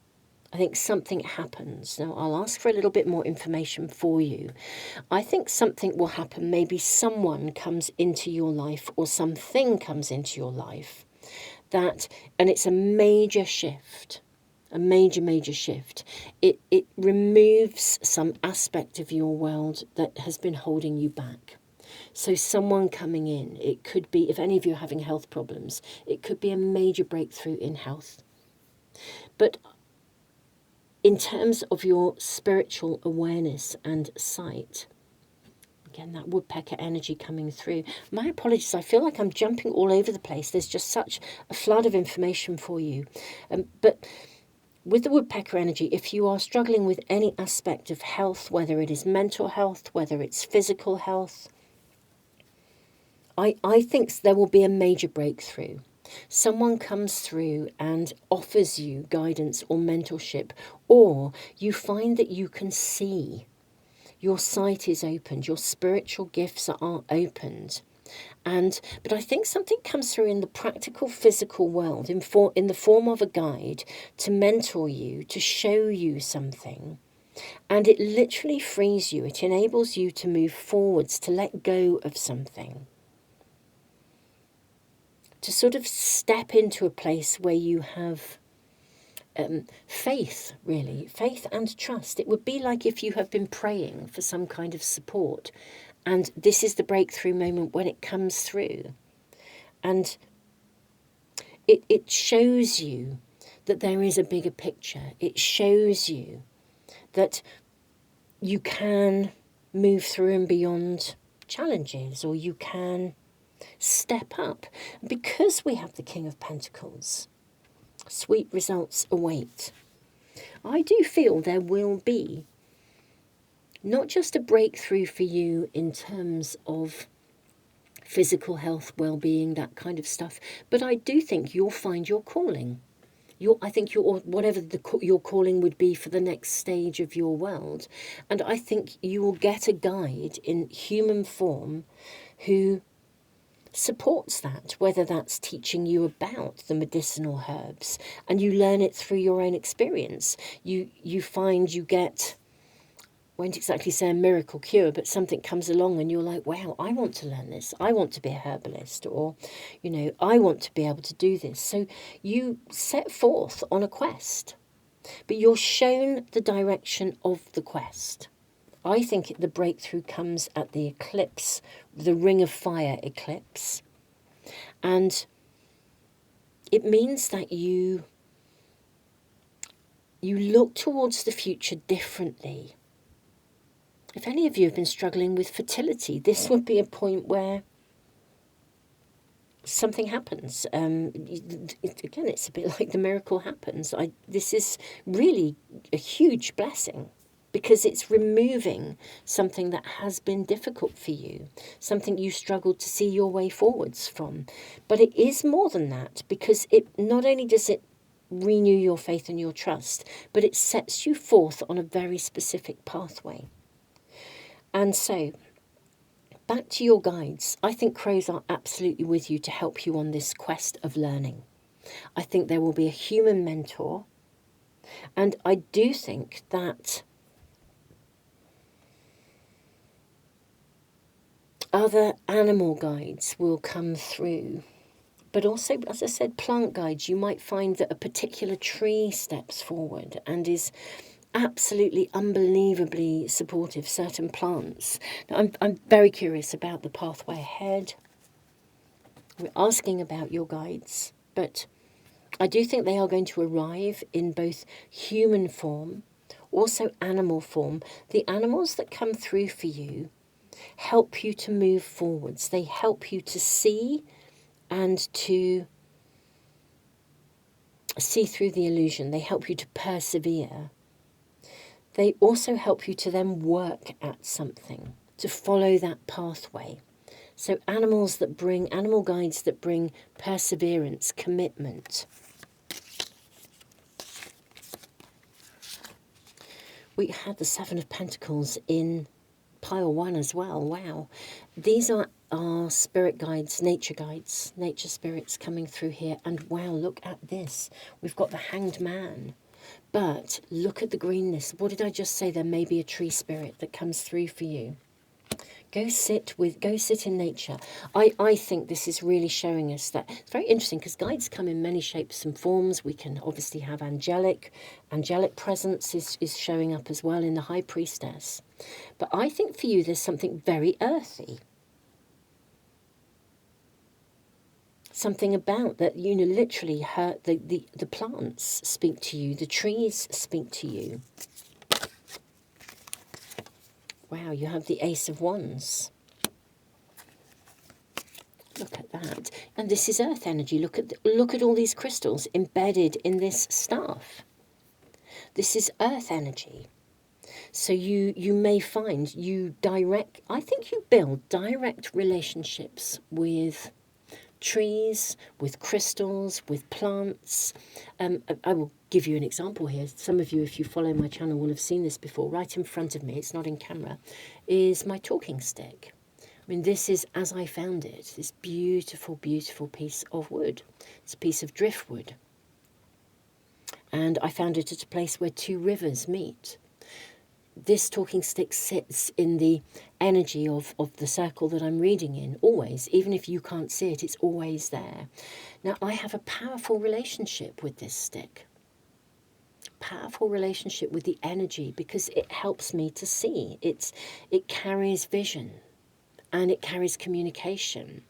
S1: I think something happens. Now, I'll ask for a little bit more information for you. I think something will happen. Maybe someone comes into your life or something comes into your life and it's a major shift, a major, major shift. It removes some aspect of your world that has been holding you back. So someone coming in, it could be, if any of you are having health problems, it could be a major breakthrough in health. But in terms of your spiritual awareness and sight, again, that woodpecker energy coming through. My apologies, I feel like I'm jumping all over the place. There's just such a flood of information for you. But with the woodpecker energy, if you are struggling with any aspect of health, whether it is mental health, whether it's physical health, I think there will be a major breakthrough. Someone comes through and offers you guidance or mentorship, or you find that you can see. Your sight is opened, your spiritual gifts are opened. But I think something comes through in the practical physical world in the form of a guide to mentor you, to show you something. And it literally frees you. It enables you to move forwards, to let go of something. To sort of step into a place where you have faith, really, faith and trust. It would be like if you have been praying for some kind of support, and this is the breakthrough moment when it comes through. And it shows you that there is a bigger picture. It shows you that you can move through and beyond challenges, or you can step up. Because we have the King of Pentacles, sweet results await. I do feel there will be not just a breakthrough for you in terms of physical health, well-being, that kind of stuff, but I do think you'll find your calling. I think whatever your calling would be for the next stage of your world. And I think you will get a guide in human form who supports that, whether that's teaching you about the medicinal herbs, and you learn it through your own experience. You find you get, I won't exactly say a miracle cure, but something comes along and you're like, wow, I want to learn this. I want to be a herbalist, or, I want to be able to do this. So you set forth on a quest, but you're shown the direction of the quest. I think the breakthrough comes at the eclipse, the Ring of Fire eclipse. And it means that you look towards the future differently. If any of you have been struggling with fertility, this would be a point where something happens. Again, it's a bit like the miracle happens. This is really a huge blessing, because it's removing something that has been difficult for you, something you struggled to see your way forwards from. But it is more than that, because it not only does it renew your faith and your trust, but it sets you forth on a very specific pathway. And so, back to your guides. I think crows are absolutely with you to help you on this quest of learning. I think there will be a human mentor, and I do think that other animal guides will come through, but also, as I said, plant guides. You might find that a particular tree steps forward and is absolutely unbelievably supportive, certain plants. Now, I'm very curious about the pathway ahead. We're asking about your guides, but I do think they are going to arrive in both human form, also animal form. The animals that come through for you help you to move forwards. They help you to see and to see through the illusion. They help you to persevere. They also help you to then work at something, to follow that pathway. So animal guides that bring perseverance, commitment. We had the Seven of Pentacles in pile 1 as well. Wow. These are our spirit guides, nature spirits coming through here. And wow, look at this. We've got the Hanged Man. But look at the greenness. What did I just say? There may be a tree spirit that comes through for you. Go sit in nature. I think this is really showing us that it's very interesting, because guides come in many shapes and forms. We can obviously have angelic presence is showing up as well in the High Priestess. But I think for you there's something very earthy. Something about that, you know, literally the plants speak to you, the trees speak to you. Wow, you have the Ace of Wands. Look at that. And this is earth energy. Look at all these crystals embedded in this staff. This is earth energy. So you may find I think you build direct relationships with trees, with crystals, with plants. I will give you an example here. Some of you, if you follow my channel, will have seen this before. Right in front of me, it's not in camera, is my talking stick. I mean, this is as I found it, this beautiful, beautiful piece of wood. It's a piece of driftwood. And I found it at a place where two rivers meet. This talking stick sits in the energy of the circle that I'm reading in, always. Even if you can't see it, it's always there. Now, I have a powerful relationship with this stick. Powerful relationship with the energy because it helps me to see. It carries vision. And it carries communication.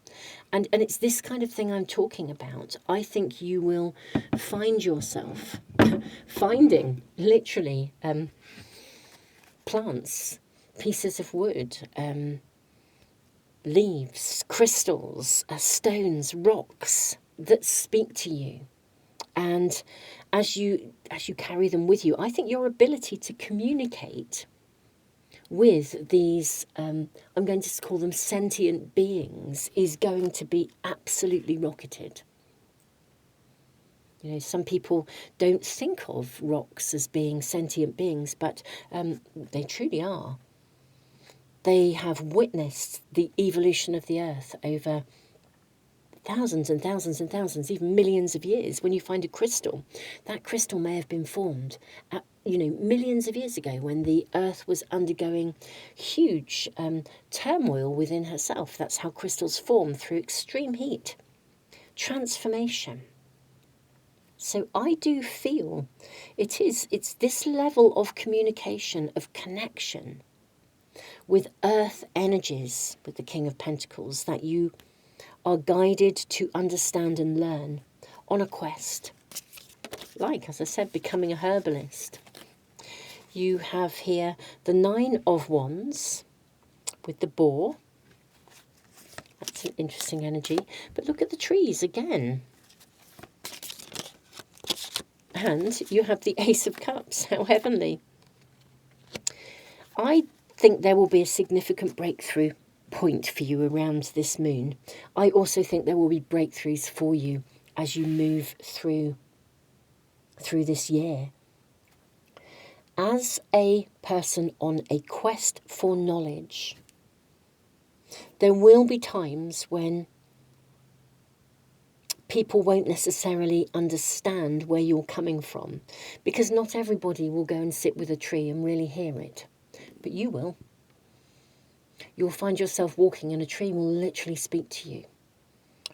S1: And it's this kind of thing I'm talking about. I think you will find yourself finding, literally, plants, pieces of wood, leaves, crystals, stones, rocks that speak to you. And as you carry them with you, I think your ability to communicate with these, I'm going to call them sentient beings, is going to be absolutely rocketed. You know, some people don't think of rocks as being sentient beings, but they truly are. They have witnessed the evolution of the earth over thousands and thousands and thousands, even millions of years. When you find a crystal, that crystal may have been formed at, you know, millions of years ago when the earth was undergoing huge turmoil within herself. That's how crystals form, through extreme heat, transformation. So I do feel it's this level of communication, of connection with earth energies, with the King of Pentacles, that you are guided to understand and learn on a quest. Like, as I said, becoming a herbalist. You have here the Nine of Wands with the boar. That's an interesting energy. But look at the trees again. And you have the Ace of Cups. How heavenly. I think there will be a significant breakthrough point for you around this moon. I also think there will be breakthroughs for you as you move through this year. As a person on a quest for knowledge, there will be times when people won't necessarily understand where you're coming from, because not everybody will go and sit with a tree and really hear it, but you will. You'll find yourself walking and a tree will literally speak to you.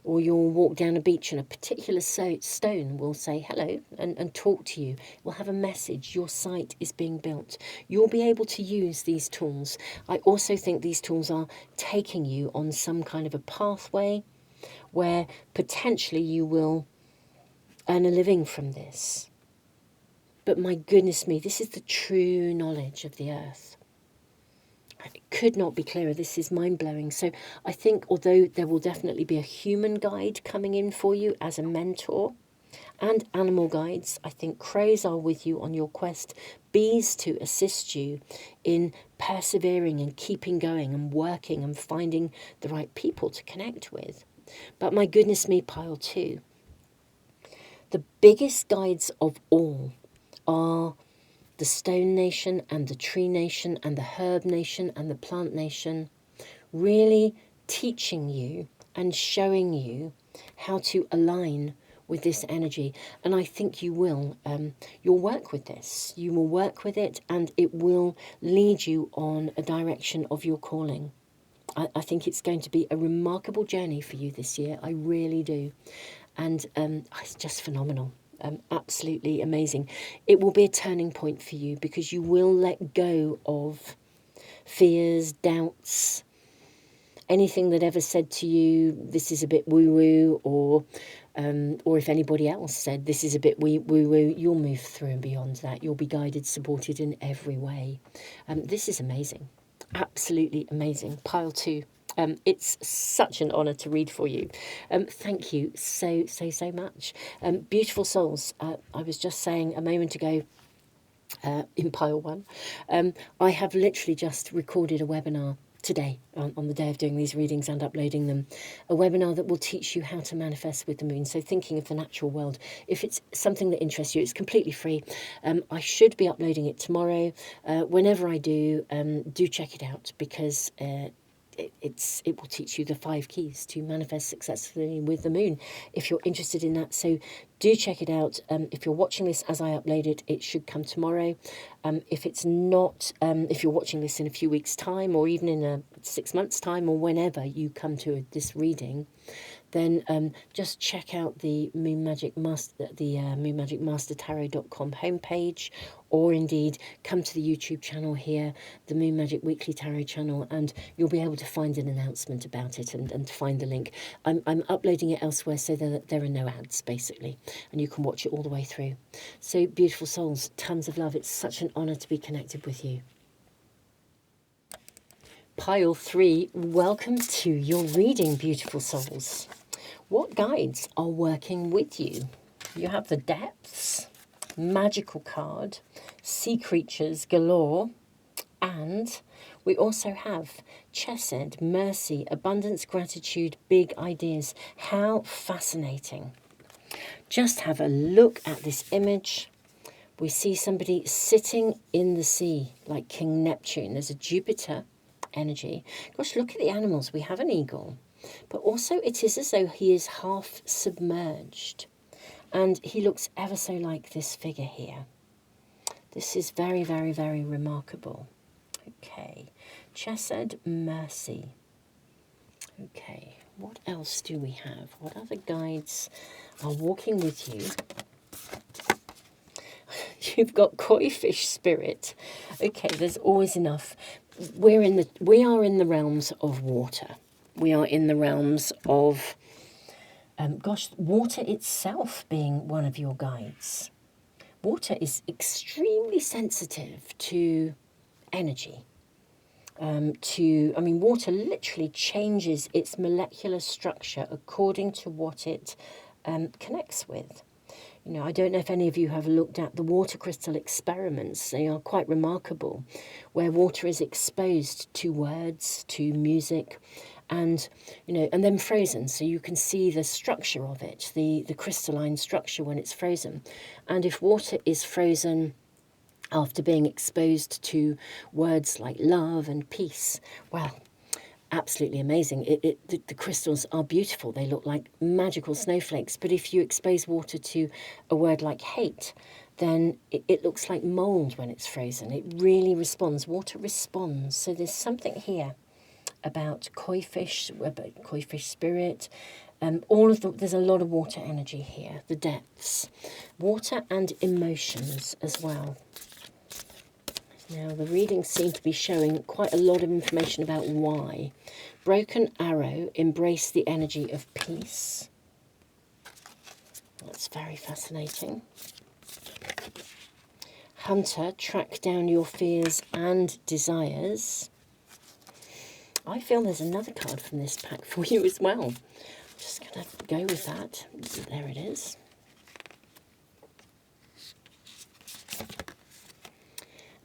S1: Or you'll walk down a beach and a particular stone will say hello and talk to you. It will have a message. Your sight is being built. You'll be able to use these tools. I also think these tools are taking you on some kind of a pathway where potentially you will earn a living from this. But my goodness me, this is the true knowledge of the earth. It could not be clearer. This is mind-blowing. So I think, although there will definitely be a human guide coming in for you as a mentor, and animal guides, I think crows are with you on your quest, bees to assist you in persevering and keeping going and working and finding the right people to connect with. But my goodness me, pile two, the biggest guides of all are the Stone Nation and the Tree Nation and the Herb Nation and the Plant Nation, really teaching you and showing you how to align with this energy. And I think you will. You'll work with this. You will work with it, and it will lead you on a direction of your calling. I think it's going to be a remarkable journey for you this year. I really do. And it's just phenomenal. Absolutely amazing. It will be a turning point for you because you will let go of fears, doubts, anything that ever said to you, this is a bit woo-woo, or if anybody else said this is a bit woo-woo, you'll move through and beyond that. You'll be guided, supported in every way. This is amazing. Absolutely amazing. Pile 2. It's such an honour to read for you. Thank you so much. Beautiful souls. I was just saying a moment ago, in pile 1, I have literally just recorded a webinar today, on the day of doing these readings and uploading them, a webinar that will teach you how to manifest with the moon. So thinking of the natural world, if it's something that interests you, it's completely free. I should be uploading it tomorrow. Whenever I do check it out, because it will teach you the 5 keys to manifest successfully with the moon, if you're interested in that. So do check it out. If you're watching this as I upload it, it should come tomorrow. If it's not, if you're watching this in a few weeks' time, or even in 6 months' time, or whenever you come to this reading, then just check out the Moon Magic Master, the moonmagicmastertarot.com homepage, or indeed come to the YouTube channel here, the Moon Magic Weekly Tarot channel, and you'll be able to find an announcement about it and find the link. I'm uploading it elsewhere so that there are no ads, basically, and you can watch it all the way through. So, beautiful souls, tons of love. It's such an honour to be connected with you. Pile 3, welcome to your reading, beautiful souls. What guides are working with you? You have the Depths, Magical card, Sea Creatures Galore, and we also have Chesed, Mercy, Abundance, Gratitude, Big Ideas. How fascinating. Just have a look at this image. We see somebody sitting in the sea like King Neptune. There's a Jupiter energy. Gosh, look at the animals. We have an eagle, but also it is as though he is half submerged, and he looks ever so like this figure here. This is very remarkable. Okay, Chesed, Mercy. Okay, what else do we have? What other guides are walking with you? You've got Koi Fish Spirit. Okay, there's always enough. We are in the realms of water. We are in the realms of, water itself being one of your guides. Water is extremely sensitive to energy. Water literally changes its molecular structure according to what it connects with. You know, I don't know if any of you have looked at the water crystal experiments. They are quite remarkable, where water is exposed to words, to music, and, you know, and then frozen. So you can see the structure of it, the crystalline structure when it's frozen. And if water is frozen after being exposed to words like love and peace, well, absolutely amazing. The crystals are beautiful. They look like magical snowflakes. But if you expose water to a word like hate, then it looks like mold when it's frozen. It really responds. Water responds. So there's something here about koi fish spirit. There's a lot of water energy here. The depths, water and emotions as well. Now, the readings seem to be showing quite a lot of information about why. Broken arrow, embrace the energy of peace. That's very fascinating. Hunter, track down your fears and desires. I feel there's another card from this pack for you as well. I'm just going to go with that. There it is.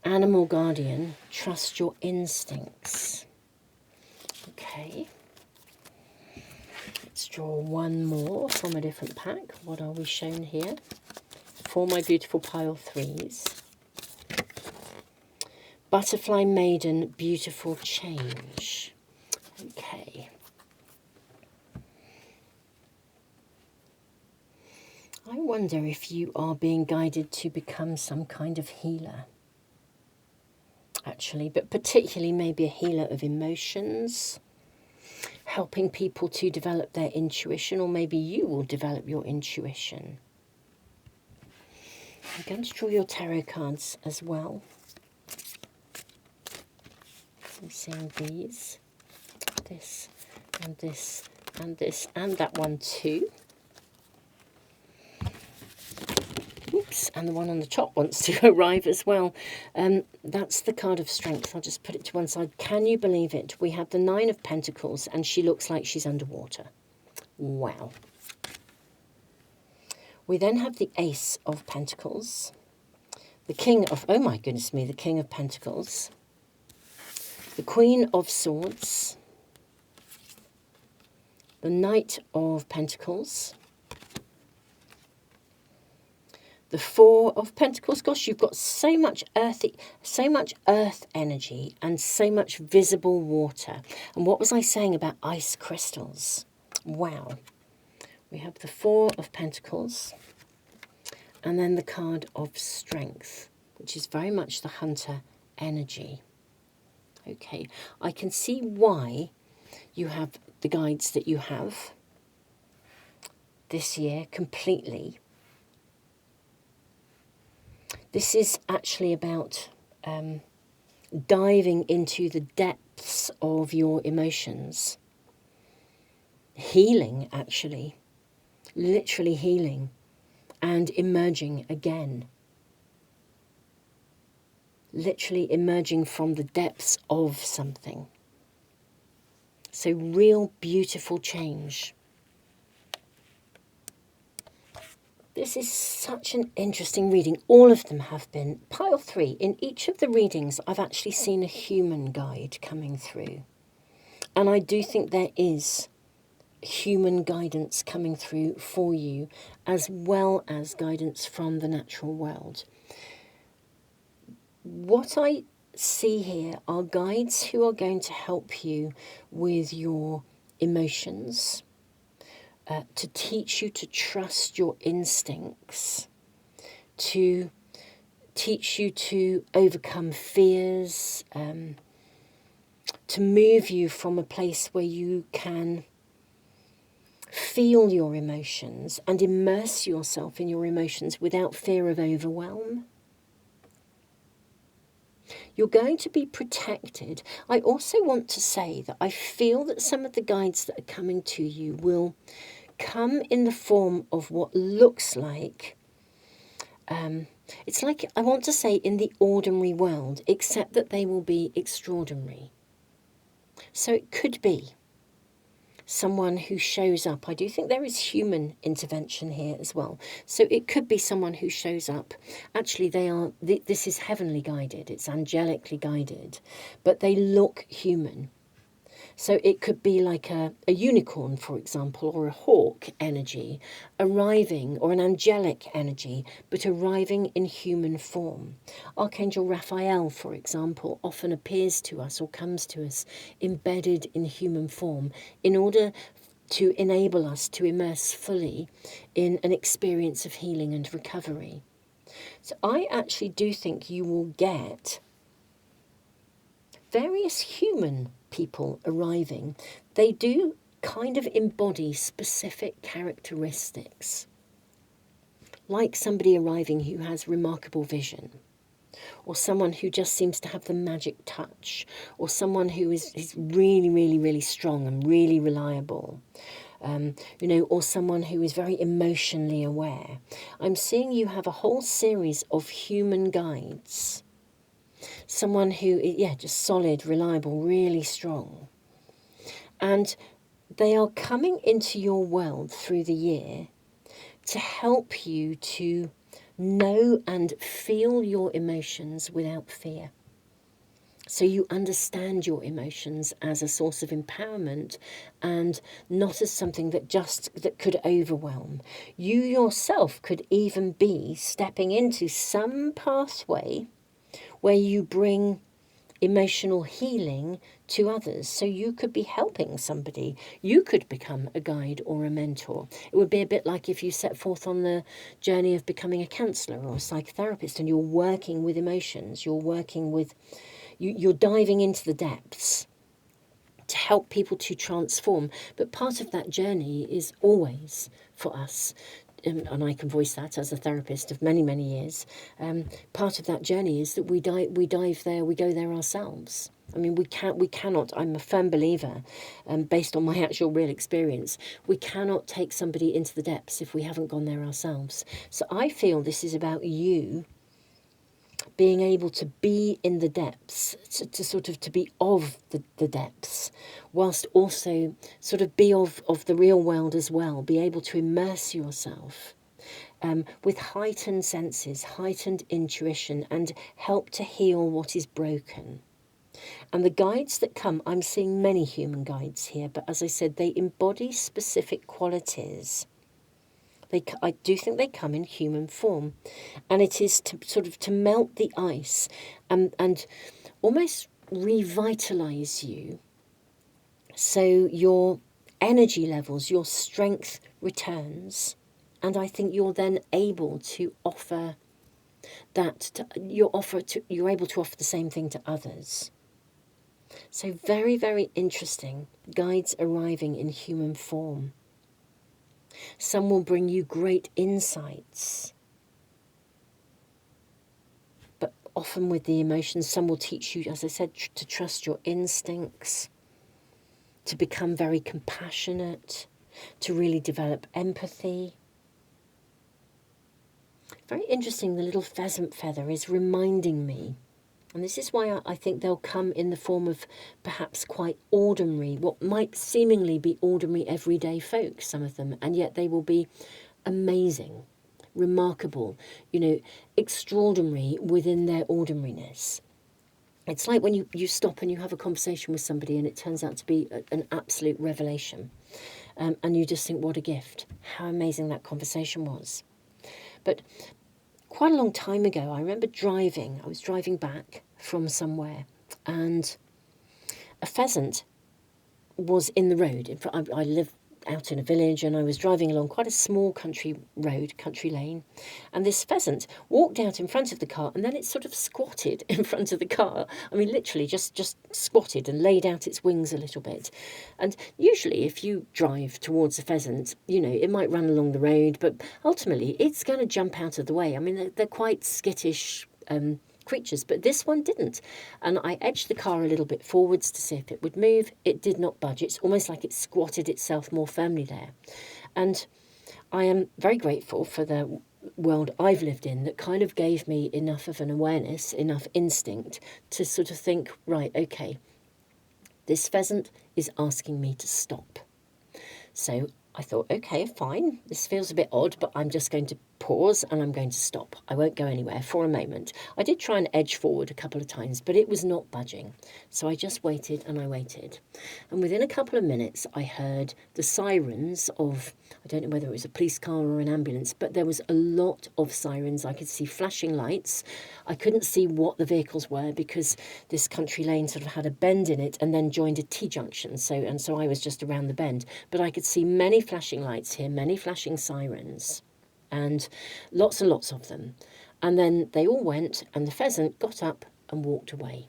S1: Animal guardian, trust your instincts. Okay. Let's draw one more from a different pack. What are we shown here? For my beautiful pile 3s. Butterfly maiden, beautiful change. Okay. I wonder if you are being guided to become some kind of healer. Actually, but particularly maybe a healer of emotions, helping people to develop their intuition, or maybe you will develop your intuition. I'm going to draw your tarot cards as well. I'm seeing these, this and this, and this, and that one too. Oops, and the one on the top wants to arrive as well. That's the card of strength. I'll just put it to one side. Can you believe it? We have the Nine of Pentacles, and she looks like she's underwater. Wow. We then have the Ace of Pentacles, the King of, oh my goodness me, the King of Pentacles, the Queen of Swords, the Knight of Pentacles, the Four of Pentacles. Gosh, you've got so much earth energy and so much visible water. And what was I saying about ice crystals? Wow. We have the Four of Pentacles and then the card of Strength, which is very much the Hunter energy. Okay, I can see why you have the guides that you have this year completely. This is actually about diving into the depths of your emotions. Healing, actually. Literally healing. And emerging again. Literally emerging from the depths of something. So real beautiful change. This is such an interesting reading. All of them have been. Pile 3, in each of the readings, I've actually seen a human guide coming through. And I do think there is human guidance coming through for you, as well as guidance from the natural world. What I see here are guides who are going to help you with your emotions, to teach you to trust your instincts, to teach you to overcome fears, to move you from a place where you can feel your emotions and immerse yourself in your emotions without fear of overwhelm. You're going to be protected. I also want to say that I feel that some of the guides that are coming to you will come in the form of what looks like, it's like, I want to say, in the ordinary world, except that they will be extraordinary. So it could be someone who shows up. I do think there is human intervention here as well. So it could be someone who shows up. Actually, this is heavenly guided. It's angelically guided, but they look human. So it could be like a unicorn, for example, or a hawk energy arriving, or an angelic energy, but arriving in human form. Archangel Raphael, for example, often appears to us or comes to us embedded in human form in order to enable us to immerse fully in an experience of healing and recovery. So I actually do think you will get various human people arriving. They do kind of embody specific characteristics, like somebody arriving who has remarkable vision, or someone who just seems to have the magic touch, or someone who is really, really, really strong and really reliable, or someone who is very emotionally aware. I'm seeing you have a whole series of human guides. Someone who, just solid, reliable, really strong. And they are coming into your world through the year to help you to know and feel your emotions without fear. So you understand your emotions as a source of empowerment and not as something that could overwhelm. You yourself could even be stepping into some pathway where you bring emotional healing to others. So you could be helping somebody. You could become a guide or a mentor. It would be a bit like if you set forth on the journey of becoming a counsellor or a psychotherapist, and you're working with emotions, you're diving into the depths to help people to transform. But part of that journey is always for us and I can voice that as a therapist of many, many years, part of that journey is that we dive there, we go there ourselves. I mean, we cannot, I'm a firm believer, based on my actual real experience, we cannot take somebody into the depths if we haven't gone there ourselves. So I feel this is about you being able to be in the depths, to sort of to be of the depths, whilst also sort of be of the real world as well, be able to immerse yourself with heightened senses, heightened intuition, and help to heal what is broken. And the guides that come, I'm seeing many human guides here, but as I said, they embody specific qualities. I do think they come in human form, and it is to sort of to melt the ice and almost revitalize you, so your energy levels, your strength returns, and I think you're then able to offer you're able to offer the same thing to others. So very, very interesting. Guides arriving in human form. Some will bring you great insights, but often with the emotions. Some will teach you, as I said, to trust your instincts, to become very compassionate, to really develop empathy. Very interesting, the little pheasant feather is reminding me, and this is why I think they'll come in the form of perhaps quite ordinary, what might seemingly be ordinary everyday folk, some of them, and yet they will be amazing, remarkable, extraordinary within their ordinariness. It's like when you stop and you have a conversation with somebody and it turns out to be an absolute revelation. And you just think, what a gift, how amazing that conversation was. But quite a long time ago, I remember I was driving back from somewhere, and a pheasant was in the road. In front, I live out in a village, and I was driving along quite a small country lane, and this pheasant walked out in front of the car, and then it sort of squatted in front of the car. I mean, literally just squatted and laid out its wings a little bit. And usually if you drive towards a pheasant, it might run along the road, but ultimately it's going to jump out of the way. I mean, they're quite skittish creatures, but this one didn't. And I edged the car a little bit forwards to see if it would move. It did not budge. It's almost like it squatted itself more firmly there. And I am very grateful for the world I've lived in that kind of gave me enough of an awareness, enough instinct to sort of think, right, okay, this pheasant is asking me to stop. So I thought, okay, fine, this feels a bit odd, but I'm just going to pause and I'm going to stop. I won't go anywhere for a moment. I did try and edge forward a couple of times, but it was not budging. So I just waited and I waited. And within a couple of minutes, I heard the sirens of, I don't know whether it was a police car or an ambulance, but there was a lot of sirens. I could see flashing lights. I couldn't see what the vehicles were because this country lane sort of had a bend in it and then joined a T-junction. So I was just around the bend. But I could see many flashing lights here, many flashing sirens, and lots of them. And then they all went, and the pheasant got up and walked away.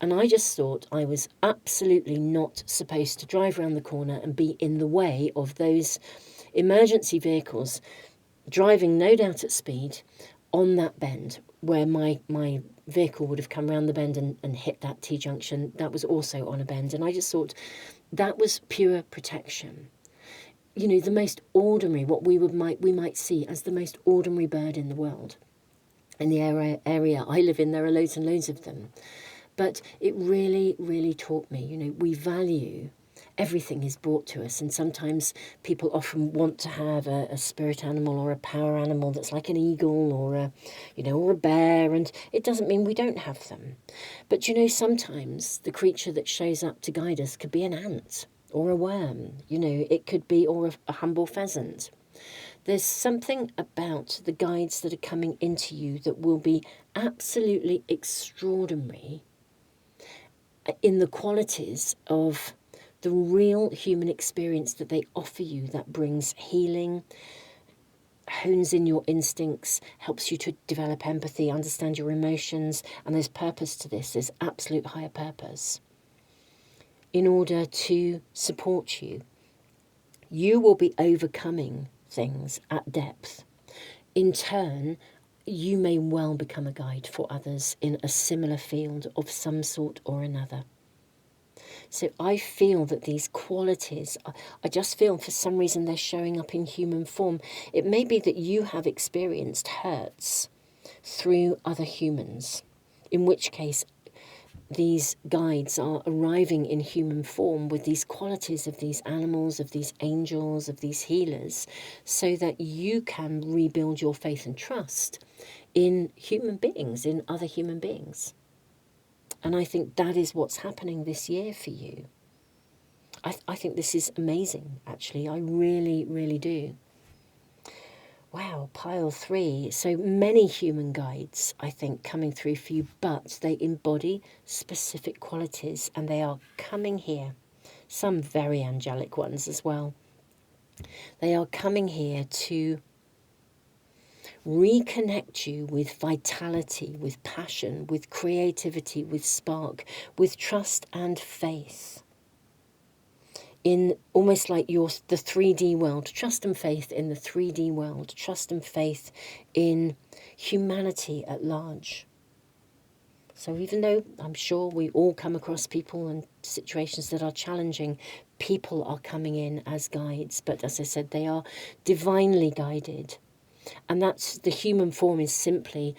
S1: And I just thought I was absolutely not supposed to drive around the corner and be in the way of those emergency vehicles driving, no doubt at speed, on that bend where my vehicle would have come round the bend and hit that T-junction. That was also on a bend. And I just thought that was pure protection. The most ordinary, what we might see as the most ordinary bird in the world. In the area I live in, there are loads and loads of them. But it really, really taught me, we value everything is brought to us. And sometimes people often want to have a spirit animal or a power animal that's like an eagle or a bear. And it doesn't mean we don't have them. But, sometimes the creature that shows up to guide us could be an ant or a worm, it could be, or a humble pheasant. There's something about the guides that are coming into you that will be absolutely extraordinary in the qualities of the real human experience that they offer you, that brings healing, hones in your instincts, helps you to develop empathy, understand your emotions, and there's purpose to this. There's absolute higher purpose. In order to support you, you will be overcoming things at depth, in turn, you may well become a guide for others in a similar field of some sort or another. So I feel that these qualities, I just feel for some reason they're showing up in human form. It may be that you have experienced hurts through other humans, in which case these guides are arriving in human form with these qualities of these animals, of these angels, of these healers, so that you can rebuild your faith and trust in human beings, in other human beings. And I think that is what's happening this year for you. I think this is amazing, actually. I really, really do. Wow, pile 3. So many human guides, I think, coming through for you, but they embody specific qualities and they are coming here. Some very angelic ones as well. They are coming here to reconnect you with vitality, with passion, with creativity, with spark, with trust and faith. In almost like the 3D world, trust and faith in the 3D world, trust and faith in humanity at large. So even though I'm sure we all come across people and situations that are challenging, people are coming in as guides. But as I said, they are divinely guided. And that's the human form is simply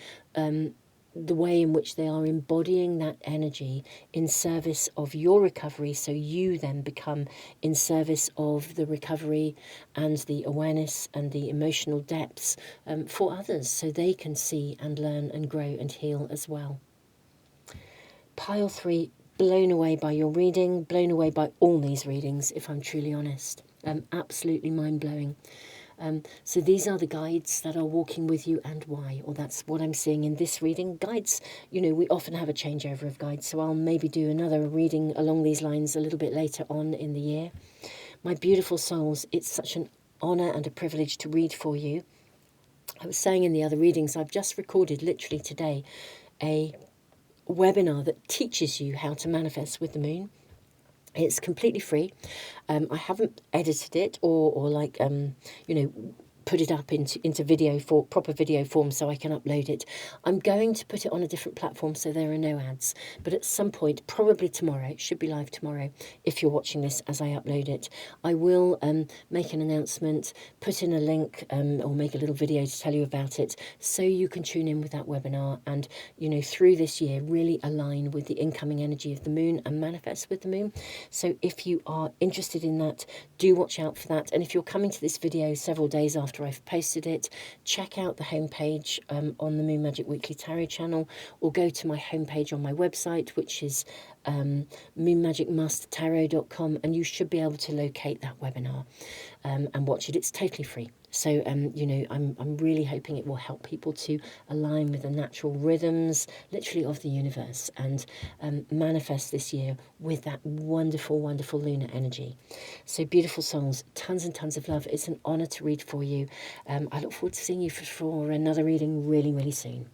S1: the way in which they are embodying that energy in service of your recovery, so you then become in service of the recovery and the awareness and the emotional depths for others, so they can see and learn and grow and heal as well. Pile 3, blown away by your reading, blown away by all these readings, if I'm truly honest. Absolutely mind-blowing. So these are the guides that are walking with you and why, or that's what I'm seeing in this reading. Guides, we often have a changeover of guides, so I'll maybe do another reading along these lines a little bit later on in the year. My beautiful souls, it's such an honour and a privilege to read for you. I was saying in the other readings, I've just recorded literally today a webinar that teaches you how to manifest with the moon. It's completely free. I haven't edited it or put it up into video for proper video form so I can upload it. I'm going to put it on a different platform so there are no ads. But at some point, probably tomorrow, it should be live tomorrow if you're watching this as I upload it, I will make an announcement, put in a link or make a little video to tell you about it so you can tune in with that webinar and, through this year, really align with the incoming energy of the moon and manifest with the moon. So if you are interested in that, do watch out for that. And if you're coming to this video several days after I've posted it, check out the homepage on the Moon Magic Weekly Tarot channel, or go to my homepage on my website, which is moonmagicmastertarot.com, and you should be able to locate that webinar and watch it. It's totally free. So, I'm really hoping it will help people to align with the natural rhythms, literally, of the universe and manifest this year with that wonderful, wonderful lunar energy. So, beautiful souls, tons and tons of love. It's an honour to read for you. I look forward to seeing you for another reading really, really soon.